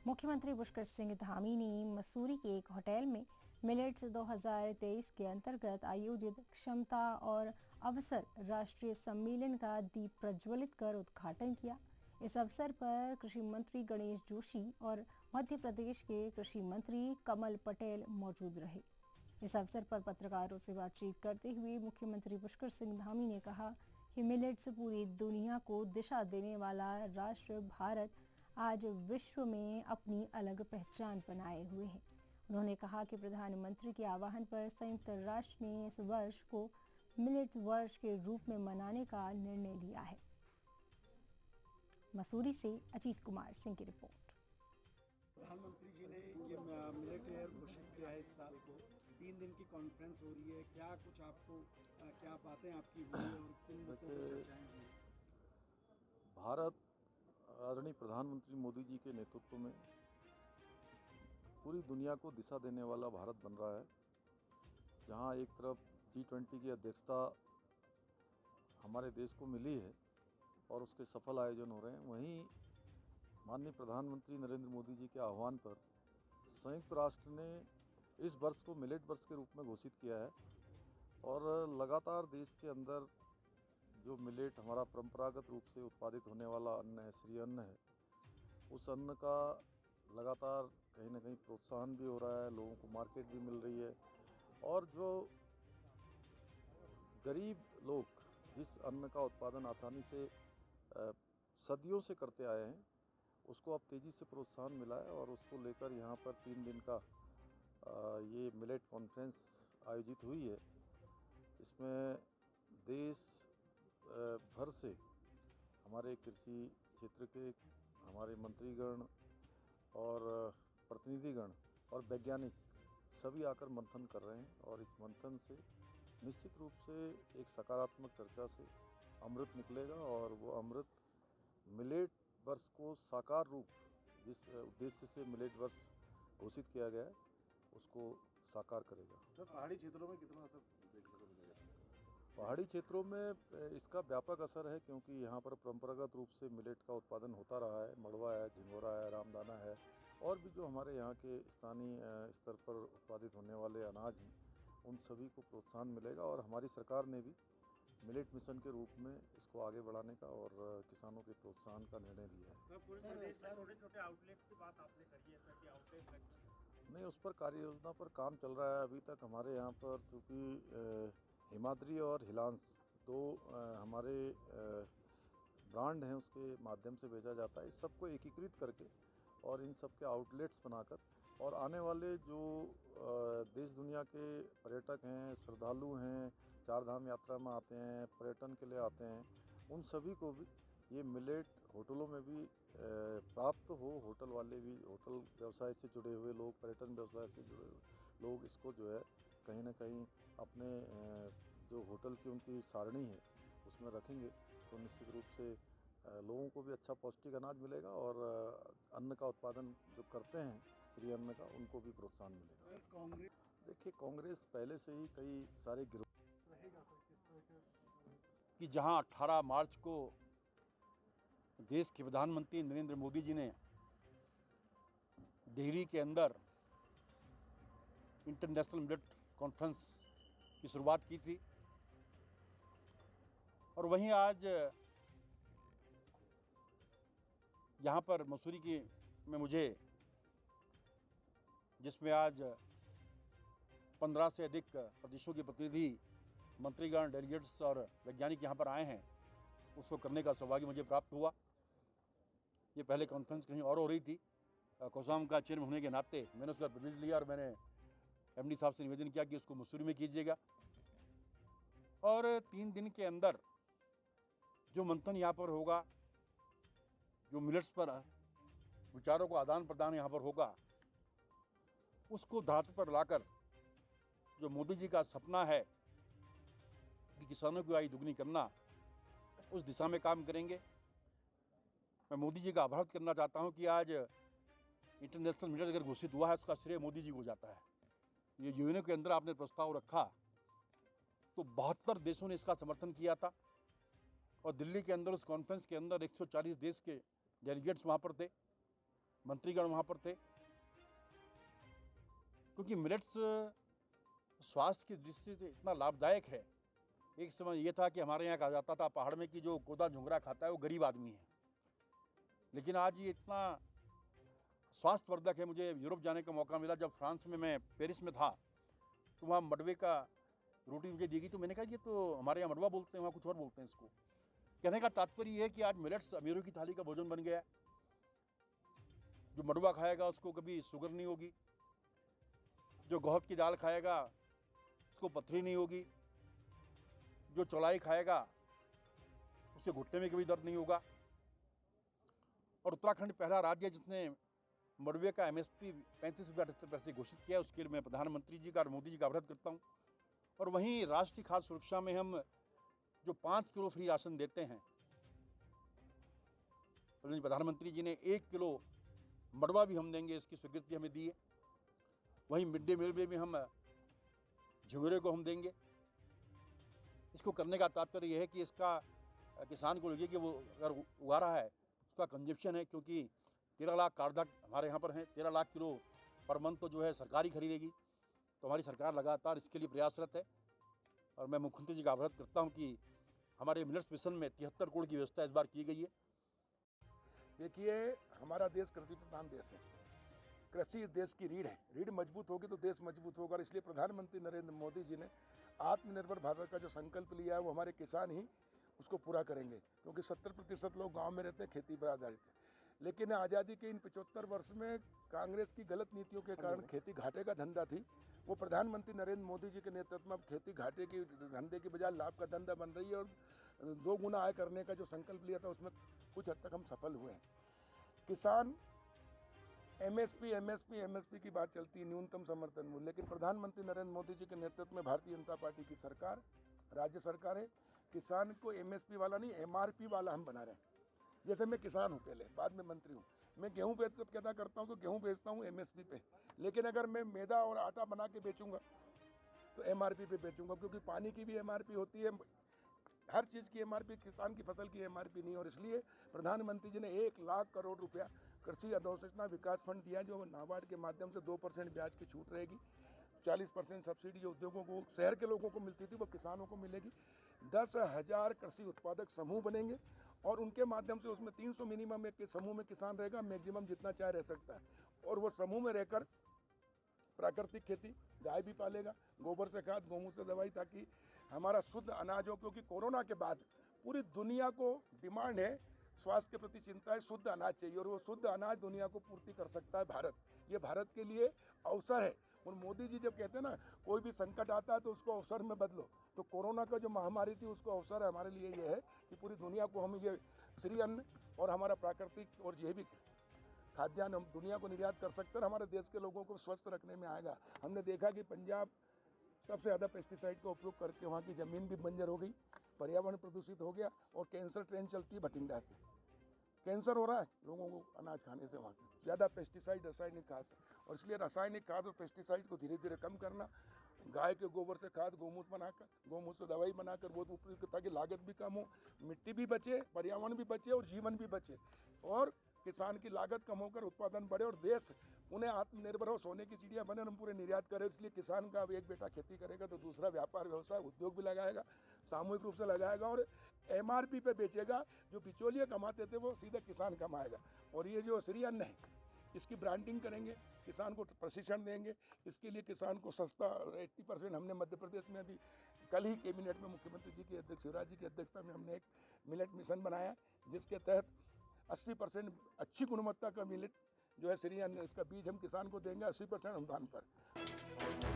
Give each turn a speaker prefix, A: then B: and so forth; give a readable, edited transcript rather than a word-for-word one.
A: मुख्यमंत्री पुष्कर सिंह धामी ने मसूरी के एक होटल में मिलेट्स 2023 के अंतर्गत आयोजित क्षमता और अवसर राष्ट्रीय सम्मेलन का दीप प्रज्वलित कर उद्घाटन किया। इस अवसर पर कृषि मंत्री गणेश जोशी और मध्य प्रदेश के कृषि मंत्री कमल पटेल मौजूद रहे। इस अवसर पर पत्रकारों से बातचीत करते हुए मुख्यमंत्री पुष्कर सिंह धामी ने कहा कि मिलेट्स पूरी दुनिया को दिशा देने वाला राष्ट्र भारत आज विश्व में अपनी अलग पहचान बनाए हुए हैं। उन्होंने कहा कि प्रधानमंत्री के आह्वान पर संयुक्त राष्ट्र ने इस वर्ष को मिलेट वर्ष के रूप में मनाने का निर्णय लिया है। मसूरी से अजीत कुमार सिंह की रिपोर्ट।
B: प्रधानमंत्री जी ने ये मिलेट ईयर घोषित किया है। इस साल को 3 दिन की कॉन्फ्रेंस हो रही है। क्या कुछ आपको क्या बातें आपकी हुई और किन मुद्दों पर चर्चाएं हुई?
C: भारत आदरणीय प्रधानमंत्री मोदी जी के नेतृत्व में पूरी दुनिया को दिशा देने वाला भारत बन रहा है, जहां एक तरफ G20 की अध्यक्षता हमारे देश को मिली है और उसके सफल आयोजन हो रहे हैं, वहीं माननीय प्रधानमंत्री नरेंद्र मोदी जी के आह्वान पर संयुक्त राष्ट्र ने इस वर्ष को मिलेट वर्ष के रूप में घोषित किया है। और लगातार देश के अंदर जो मिलेट हमारा परंपरागत रूप से उत्पादित होने वाला अन्न है, श्री अन्न है, उस अन्न का लगातार कहीं ना कहीं प्रोत्साहन भी हो रहा है, लोगों को मार्केट भी मिल रही है। और जो गरीब लोग जिस अन्न का उत्पादन आसानी से सदियों से करते आए हैं, उसको अब तेज़ी से प्रोत्साहन मिला है और उसको लेकर यहाँ पर 3 दिन का ये मिलेट कॉन्फ्रेंस आयोजित हुई है। इसमें देश भर से हमारे कृषि क्षेत्र के हमारे मंत्रीगण और प्रतिनिधिगण और वैज्ञानिक सभी आकर मंथन कर रहे हैं और इस मंथन से निश्चित रूप से एक सकारात्मक चर्चा से अमृत निकलेगा और वो अमृत मिलेट वर्ष को साकार रूप, जिस उद्देश्य से मिलेट वर्ष घोषित किया गया है, उसको साकार करेगा।
D: सर, पहाड़ी क्षेत्रों में कितना असर देखने को मिलेगा?
C: पहाड़ी क्षेत्रों में इसका व्यापक असर है, क्योंकि यहाँ पर परंपरागत रूप से मिलेट का उत्पादन होता रहा है। मड़वा है, झिंगोरा है, रामदाना है और भी जो हमारे यहाँ के स्थानीय स्तर पर उत्पादित होने वाले अनाज हैं, उन सभी को प्रोत्साहन मिलेगा। और हमारी सरकार ने भी मिलेट मिशन के रूप में इसको आगे बढ़ाने का और किसानों के प्रोत्साहन का निर्णय लिया है।
B: छोटे-छोटे आउटलेट की बात आपने करी है कि आउटलेट
C: नहीं, उस पर कार्य योजना पर काम चल रहा है। अभी तक हमारे यहाँ पर चूँकि हिमाद्री और हिलांस 2 हमारे ब्रांड हैं, उसके माध्यम से बेचा जाता है। इस सबको एकीकृत करके और इन सब के आउटलेट्स बनाकर और आने वाले जो देश दुनिया के पर्यटक हैं, श्रद्धालु हैं, 4 धाम यात्रा में आते हैं, पर्यटन के लिए आते हैं, उन सभी को भी ये मिलेट होटलों में भी प्राप्त हो। होटल वाले भी, होटल व्यवसाय से जुड़े हुए लोग, पर्यटन व्यवसाय से जुड़े हुए लोग इसको जो है कहीं ना कहीं अपने जो होटल की उनकी सारणी है उसमें रखेंगे, तो निश्चित रूप से लोगों को भी अच्छा पौष्टिक अनाज मिलेगा और अन्न का उत्पादन जो करते हैं श्री अन्न का, उनको भी प्रोत्साहन मिलेगा। देखिए, कांग्रेस पहले से ही कई सारे गिरोह
E: कि जहां 18 मार्च को देश के प्रधानमंत्री नरेंद्र मोदी जी ने दिल्ली के अंदर इंटरनेशनल मिलेट कॉन्फ्रेंस की शुरुआत की थी, और वहीं आज यहाँ पर मसूरी की में मुझे, जिसमें आज 15 से अधिक प्रदेशों के प्रतिनिधि, मंत्रीगण, डेलीगेट्स और वैज्ञानिक यहाँ पर आए हैं, उसको करने का सौभाग्य मुझे प्राप्त हुआ। ये पहले कॉन्फ्रेंस कहीं और हो रही थी। कोसाम का चेयरमैन होने के नाते मैंने उसका प्रिविलेज लिया और मैंने एमडी साहब से निवेदन किया कि उसको मसूरी में कीजिएगा। और 3 दिन के अंदर जो मंथन यहाँ पर होगा, जो मिलेट्स पर विचारों को आदान प्रदान यहाँ पर होगा, उसको धरातल पर लाकर जो मोदी जी का सपना है कि किसानों की आय दुगनी करना, उस दिशा में काम करेंगे। मैं मोदी जी का आभार करना चाहता हूँ कि आज इंटरनेशनल मिलेट अगर घोषित हुआ है, उसका श्रेय मोदी जी को जाता है। ये यूएनओ के अंदर आपने प्रस्ताव रखा तो 72 देशों ने इसका समर्थन किया था और दिल्ली के अंदर उस कॉन्फ्रेंस के अंदर 140 देश के डेलीगेट्स वहाँ पर थे। मंत्रीगण वहाँ पर थे, क्योंकि मिलेट्स स्वास्थ्य की दृष्टि से इतना लाभदायक है। एक समय ये था कि हमारे यहाँ कहा जाता था पहाड़ में कि जो गोदा झुंगरा खाता है वो गरीब आदमी है, लेकिन आज ये इतना स्वास्थ्यवर्धक है। मुझे यूरोप जाने का मौका मिला, जब फ्रांस में मैं पेरिस में था तो वहाँ मडवे का रोटी मुझे दी गई, तो मैंने कहा ये तो हमारे यहाँ मडवा बोलते हैं, वहाँ कुछ और बोलते हैं इसको। कहने का तात्पर्य ये है कि आज मिलेट्स अमीरों की थाली का भोजन बन गया है। जो मडवा खाएगा उसको कभी शुगर नहीं होगी, जो गौहत की दाल खाएगा उसको पथरी नहीं होगी, जो चौलाई खाएगा उसे घुटने में कभी दर्द नहीं होगा। और उत्तराखंड पहला राज्य है जिसने मडवे का MSP 35 रुपये 78 पैसे घोषित किया। उसके लिए मैं प्रधानमंत्री जी का और मोदी जी का आभार करता हूँ। और वहीं राष्ट्रीय खाद्य सुरक्षा में हम जो 5 किलो फ्री राशन देते हैं, प्रधानमंत्री जी ने 1 किलो मडवा भी हम देंगे, इसकी स्वीकृति हमें दी है। वहीं मिड डे मील में भी हम झुंगरे को हम देंगे। इसको करने का तात्पर्य यह है कि इसका किसान को लगे कि वो अगर उगा रहा है उसका कंजप्शन है, क्योंकि 13 लाख कार्डधारक हमारे यहाँ पर हैं। 13 लाख किलो पर मंथ तो जो है सरकारी खरीदेगी, तो हमारी सरकार लगातार इसके लिए प्रयासरत है। और मैं मुख्यमंत्री जी का आभार करता हूँ कि हमारे मिलेट्स मिशन में 73 करोड़ की व्यवस्था इस बार की गई है।
F: देखिए, हमारा देश कृषि प्रधान देश है। कृषि इस देश की रीढ़ है। रीढ़ मजबूत होगी तो देश मजबूत होगा। और इसलिए प्रधानमंत्री नरेंद्र मोदी जी ने आत्मनिर्भर भारत का जो संकल्प लिया है वो हमारे किसान ही उसको पूरा करेंगे, क्योंकि 70% लोग गांव में रहते हैं, खेती पर आधारित है। लेकिन आज़ादी के इन 75 वर्ष में कांग्रेस की गलत नीतियों के कारण खेती घाटे का धंधा थी। वो प्रधानमंत्री नरेंद्र मोदी जी के नेतृत्व में अब खेती घाटे के धंधे के बजाय लाभ का धंधा बन रही है। और 2 गुना आय करने का जो संकल्प लिया था उसमें कुछ हद तक हम सफल हुए हैं। किसान MSP की बात चलती है, न्यूनतम समर्थन मूल्य, लेकिन प्रधानमंत्री नरेंद्र मोदी जी के नेतृत्व में भारतीय जनता पार्टी की सरकार, राज्य सरकार है, किसान को MSP वाला नहीं MRP वाला हम बना रहे हैं। जैसे मैं किसान हूँ, पहले बाद में मंत्री हूँ। मैं गेहूँ पैदा करता हूँ तो गेहूँ बेचता हूँ MSP पे, लेकिन अगर मैं मैदा और आटा बना के बेचूंगा तो MRP पे बेचूंगा, क्योंकि पानी की भी MRP होती है, हर चीज़ की MRP, किसान की फसल की MRP नहीं। और इसलिए प्रधानमंत्री जी ने 1 लाख करोड़ रुपया कृषि अधोसंरचना विकास फंड दिया, जो नाबार्ड के माध्यम से 2% ब्याज की छूट रहेगी। 40% सब्सिडी जो उद्योगों को, शहर के लोगों को मिलती थी, वो किसानों को मिलेगी। 10,000 कृषि उत्पादक समूह बनेंगे और उनके माध्यम से उसमें 300 मिनिमम एक समूह में किसान रहेगा, मैक्सिमम जितना चाहे रह सकता है। और वो समूह में रहकर प्राकृतिक खेती, गाय भी पालेगा, गोबर से खाद, गौमूत्र से दवाई, ताकि हमारा शुद्ध अनाज हो। क्योंकि कोरोना के बाद पूरी दुनिया को डिमांड है, स्वास्थ्य के प्रति चिंता है, शुद्ध अनाज चाहिए, और वो शुद्ध अनाज दुनिया को पूर्ति कर सकता है भारत। ये भारत के लिए अवसर है। और मोदी जी जब कहते हैं ना, कोई भी संकट आता है तो उसको अवसर में बदलो, तो कोरोना का जो महामारी थी उसको अवसर है हमारे लिए। ये है कि पूरी दुनिया को हम ये श्री अन्न और हमारा प्राकृतिक और जैविक खाद्यान्न हम दुनिया को निर्यात कर सकते हैं। हमारे देश के लोगों को स्वस्थ रखने में आएगा। हमने देखा कि पंजाब सबसे ज़्यादा पेस्टिसाइड का उपयोग करके वहाँ की ज़मीन भी बंजर हो गई, पर्यावरण प्रदूषित हो गया, और कैंसर ट्रेन चलती है भटिंडा से, कैंसर हो रहा है लोगों को अनाज खाने से, वहाँ ज़्यादा पेस्टिसाइड, रासायनिक खाद से। और इसलिए रासायनिक खाद और पेस्टिसाइड को धीरे धीरे कम करना, गाय के गोबर से खाद, गौमूत्र बनाकर, गौमूत्र से दवाई बनाकर वो उपयोग, ताकि लागत भी कम हो, मिट्टी भी बचे, पर्यावरण भी बचे और जीवन भी बचे, और किसान की लागत कम होकर उत्पादन बढ़े और देश उन्हें आत्मनिर्भर हो, सोने की चिड़िया बने, हम पूरे निर्यात करें। इसलिए किसान का अब एक बेटा खेती करेगा तो दूसरा व्यापार व्यवसाय उद्योग भी लगाएगा, सामूहिक रूप से लगाएगा, और MRP पे बेचेगा। जो बिचौलिए कमाते थे वो सीधा किसान कमाएगा। और ये जो श्री अन्न है, इसकी ब्रांडिंग करेंगे, किसान को प्रशिक्षण देंगे। इसके लिए किसान को सस्ता 80% हमने मध्य प्रदेश में अभी कल ही कैबिनेट में मुख्यमंत्री जी की अध्यक्ष, शिवराज जी की अध्यक्षता में हमने एक मिलेट मिशन बनाया, जिसके तहत 80% अच्छी गुणवत्ता का मिलेट जो है श्री अन्न, इसका बीज हम किसान को देंगे 80% अनुदान पर।